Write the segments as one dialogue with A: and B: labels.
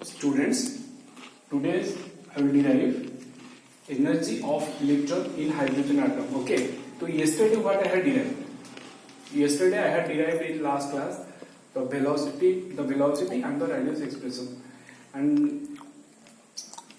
A: Students, today I will derive energy of electron in hydrogen atom. Okay. So yesterday what I had derived? Yesterday I had derived in last class the velocity and the radius expression. And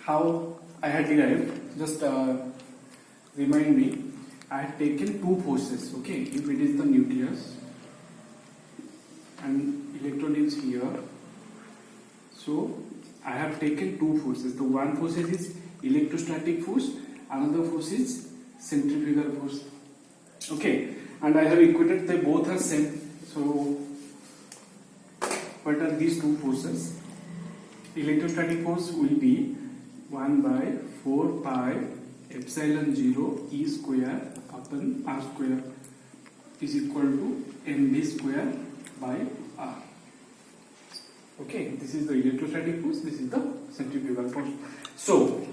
A: how I had derived, just remind me, I had taken two forces. Okay, if it is the nucleus and electron is here, so I have taken two forces. The one force is electrostatic force, another force is centrifugal force. Okay, and I have equated, they both are same. So what are these two forces? Electrostatic force will be 1 by 4 pi epsilon 0 E square upon R square is equal to mv square by R. Okay, this is the electrostatic force, this is the centrifugal force. So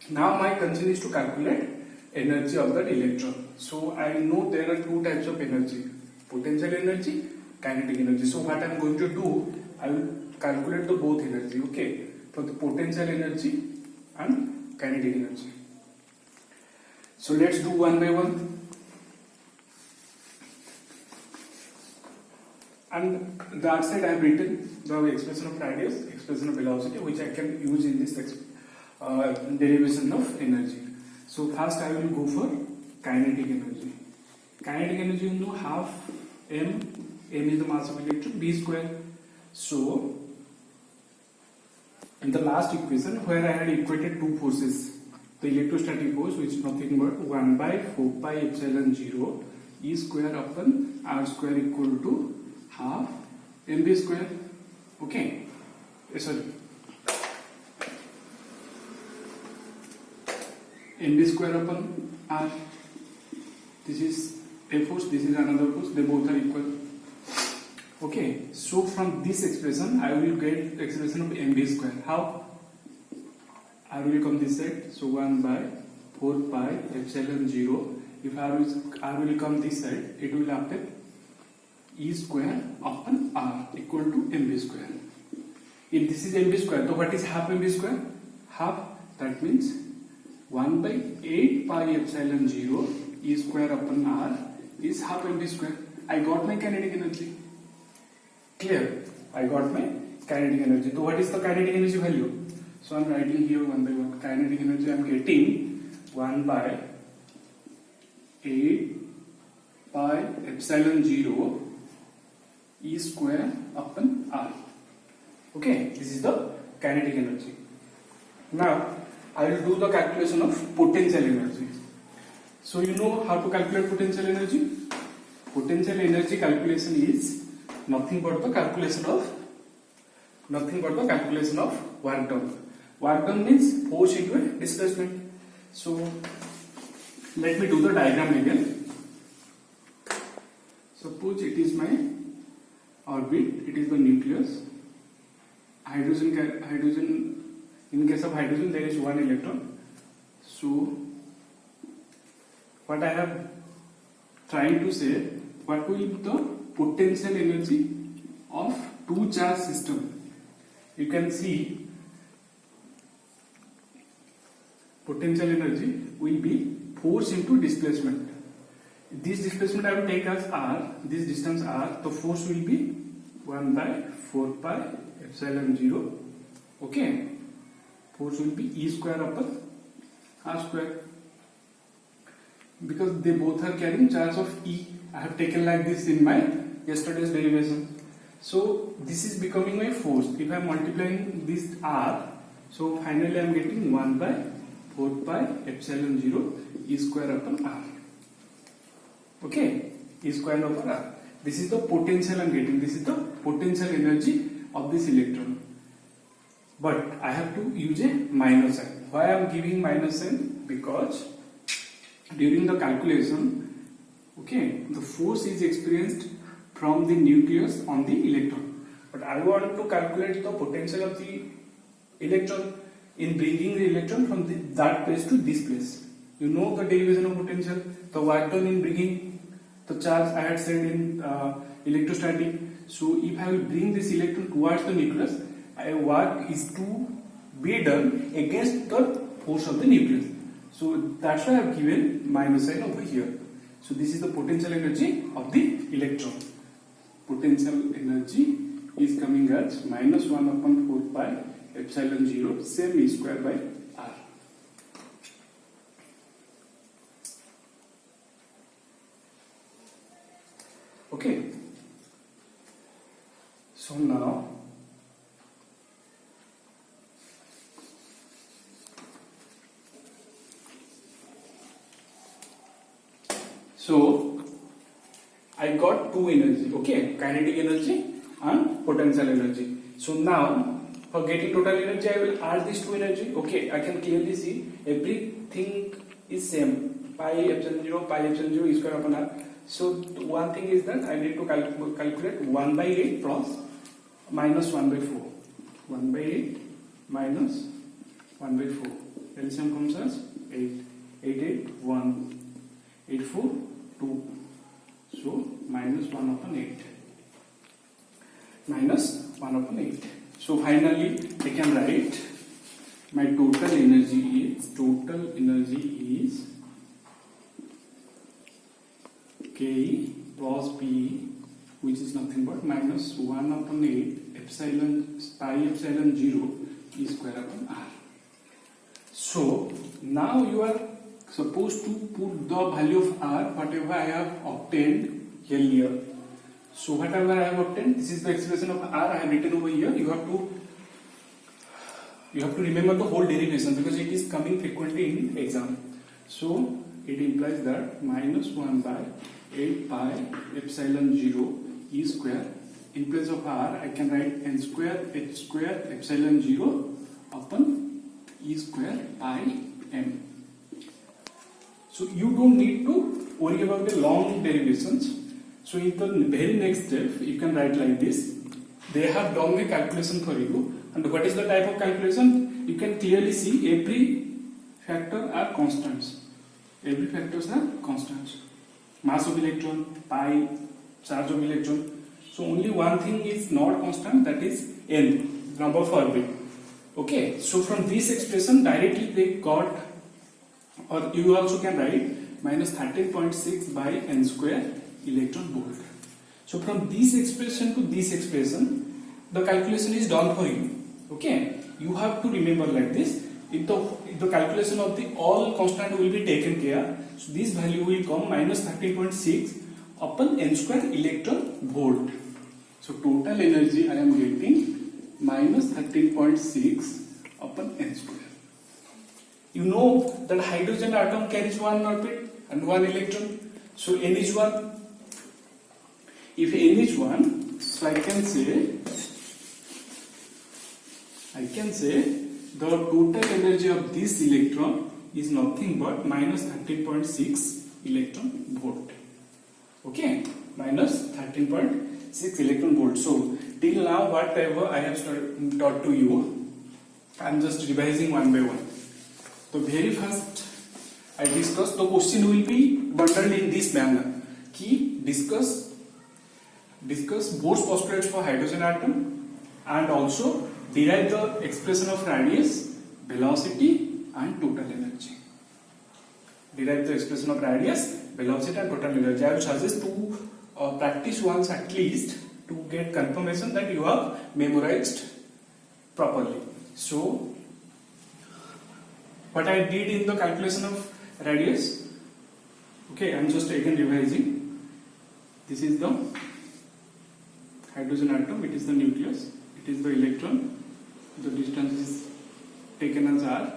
A: now my concern is to calculate energy of that electron. So I know there are two types of energy: potential energy, kinetic energy. So what I am going to do, I will calculate the both energy. Okay, for the potential energy and kinetic energy. So let's do one by one. And the other side I have written the expression of radius, expression of velocity, which I can use in this derivation of energy. So first I will go for kinetic energy. Kinetic energy, you know, half m is the mass of electron, b square. So in the last equation where I had equated two forces, the electrostatic force, which is nothing but 1 by 4 pi epsilon 0 E square upon R square equal to half mv square. Okay, sorry, mv square upon R. This is a force, this is another force, they both are equal. Okay, so from this expression I will get the expression of mv square. How? R will come this side, so 1 by 4 pi epsilon 0. If R will come this side, it will happen E square upon R equal to mv square. If this is mv square, so what is half mv square? Half, that means 1 by 8 pi epsilon 0 E square upon R is half mv square. I got my kinetic energy. Clear? I got my kinetic energy. So what is the kinetic energy value? So I am writing here one by one. Kinetic energy I am getting 1 by 8 pi epsilon 0 E square upon R. Okay, this is the kinetic energy. Now I will do the calculation of potential energy. So you know how to calculate potential energy? Potential energy calculation is nothing but the calculation of work done. Work done means force into a displacement. So let me do the diagram again. Suppose it is my orbit, it is the nucleus. Hydrogen, in case of hydrogen there is one electron. So what I have trying to say, what will be the potential energy of two charge system? You can see potential energy will be force into displacement. This displacement I will take as R, this distance R, the force will be 1 by 4 pi epsilon 0. Okay, force will be E square upon R square. Because they both are carrying charge of E, I have taken like this in my yesterday's derivation. So this is becoming my force. If I am multiplying this R, so finally I am getting 1 by 4 pi epsilon 0 E square upon R. Okay, E square upon R. This is the potential I am getting. This is the potential energy of this electron. But I have to use a minus sign. Why I am giving minus sign? Because during the calculation, okay, the force is experienced from the nucleus on the electron. But I want to calculate the potential of the electron in bringing the electron from that place to this place. You know the derivation of potential, the work done in bringing the charge I had said in electrostatic. So if I will bring this electron towards the nucleus, work is to be done against the force of the nucleus. So that's why I have given minus sign over here. So this is the potential energy of the electron. Potential energy is coming as minus 1 upon 4 pi epsilon 0 same E square by R. Okay. So now I got two energy, okay, kinetic energy and potential energy. So now for getting total energy, I will add these two energy. Okay, I can clearly see everything is same. Pi epsilon 0 E square upon R. So one thing is that I need to calculate 1 by 8 plus minus 1 by 4. 1 by 8 minus 1 by 4. LCM comes as 8. 8, 8, 1. 8, 4, 2. So minus 1 upon 8. Minus 1 upon 8. So finally I can write my total energy is K plus B, which is nothing but minus 1 upon 8 epsilon pi epsilon 0 E square upon R. So now you are supposed to put the value of R whatever I have obtained earlier. So whatever I have obtained, this is the expression of R I have written over here. You have to remember the whole derivation because it is coming frequently in exam. So it implies that minus 1 by 8 pi epsilon 0 E square. In place of R, I can write n square h square epsilon 0 upon E square pi m. So you don't need to worry about the long derivations. So in the very next step, you can write like this. They have done a calculation for you. And what is the type of calculation? You can clearly see every factor are constants. Every factors are constants. Mass of electron, pi, charge of electron. So only one thing is not constant, that is n, number of orbit. Okay, so from this expression directly they got, or you also can write minus 13.6 by n square electron volt. So from this expression to this expression, the calculation is done for you. Okay, you have to remember like this. If the calculation of the all constant will be taken care, so this value will come minus 13.6 upon n square electron volt. So total energy I am getting minus 13.6 upon n square. You know that hydrogen atom carries one orbit and one electron. So n is 1. If n is 1, so I can say the total energy of this electron is nothing but minus 13.6 electron volt. Okay, minus 13.6 electron volt. So till now whatever I have taught to you, I am just revising one by one. So very first I discussed, the question will be bundled in this manner. Key discuss Bohr's postulates for hydrogen atom and also derive the expression of radius, velocity and total energy. Derive the expression of radius, velocity and total energy. I will suggest to practice once at least to get confirmation that you have memorized properly. So what I did in the calculation of radius, okay, I am just again revising. This is the hydrogen atom, it is the nucleus, it is the electron, the distance is taken as r.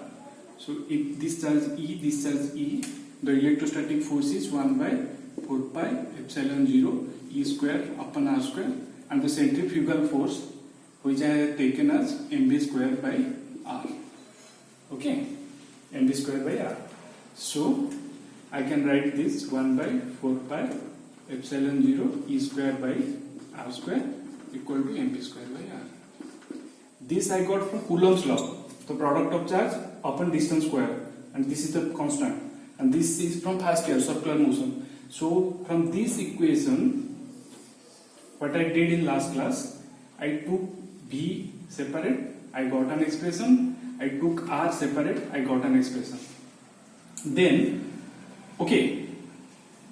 A: So if this charge E, this charge E, the electrostatic force is 1 by 4 pi epsilon 0 E square upon r square, and the centrifugal force which I have taken as mv square by r. Okay, mv square by r. So I can write this 1 by 4 pi epsilon 0 E square by r square equal to mv square by r. This I got from Coulomb's law, the product of charge upon distance square, and this is the constant, and this is from first year circular motion. So from this equation, what I did in last class, I took V separate, I got an expression. I took R separate, I got an expression. Then, okay,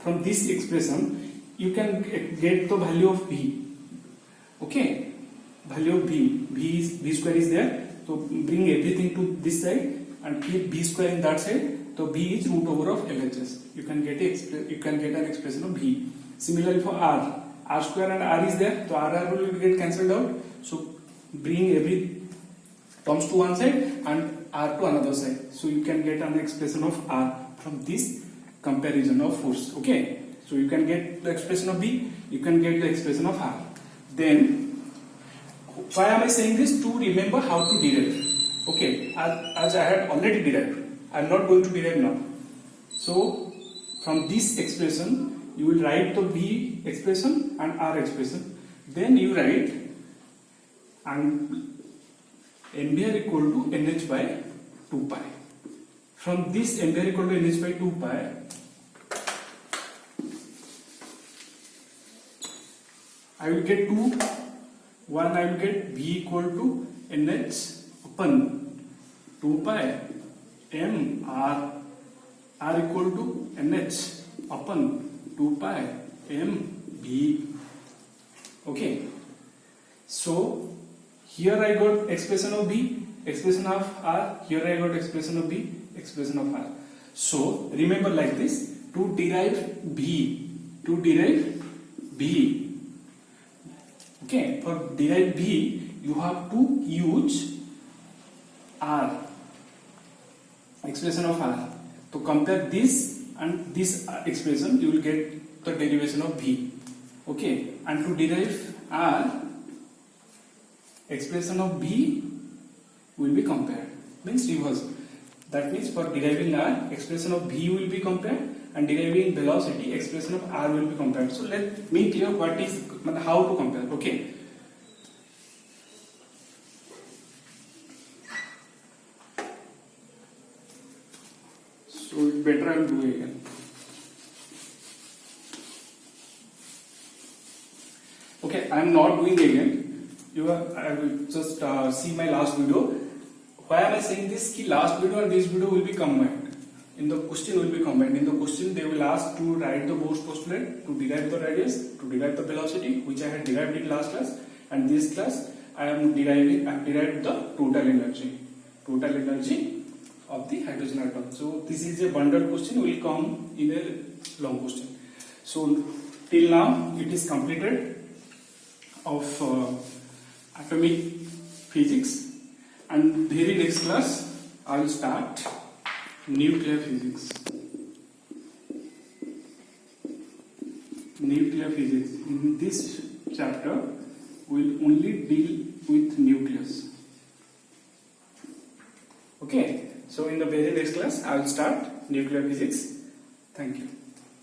A: from this expression, you can get the value of V. Okay, value of V. V square is there. So bring everything to this side and keep V square in that side. So V is root over of LHS. You can get an expression of V. Similarly for R. R square and R is there. So R will get cancelled out. So bring every terms to one side and R to another side. So you can get an expression of R from this comparison of force. Okay. So you can get the expression of V. You can get the expression of R. Then why am I saying this? To remember how to derive. Okay. As I had already derived. I am not going to derive now. So from this expression you will write the V expression and R expression. Then you write and MVR equal to NH by 2 pi. From this MVR equal to NH by 2 pi, I will get 2. One I will get V equal to NH upon 2 pi M R equal to NH upon 2 pi M V. Okay. So here I got expression of V, expression of R. Here I got expression of V, expression of R. So remember like this, to derive V, okay, for derive V, you have to use R, expression of R. To compare this and this expression, you will get the derivation of V. Okay, and to derive R, expression of V will be compared, means reverse. That means for deriving R, expression of V will be compared, and deriving velocity, expression of R will be compared. So let me clear what is, how to compare. Okay. So it's better I will do it again. Okay, I am not doing again. I will just see my last video. Why am I saying this? Ki last video and this video will be combined. In the question will be combined. In the question they will ask to write the Bose postulate, to derive the radius, to derive the velocity, which I had derived in last class. And this class I have derived the total energy of the hydrogen atom. So this is a bundled question, will come in a long question. So till now it is completed of atomic physics, and very next class I will start nuclear physics. In this chapter we will only deal with nucleus. Okay, so in the very next class I will start nuclear physics. Thank you.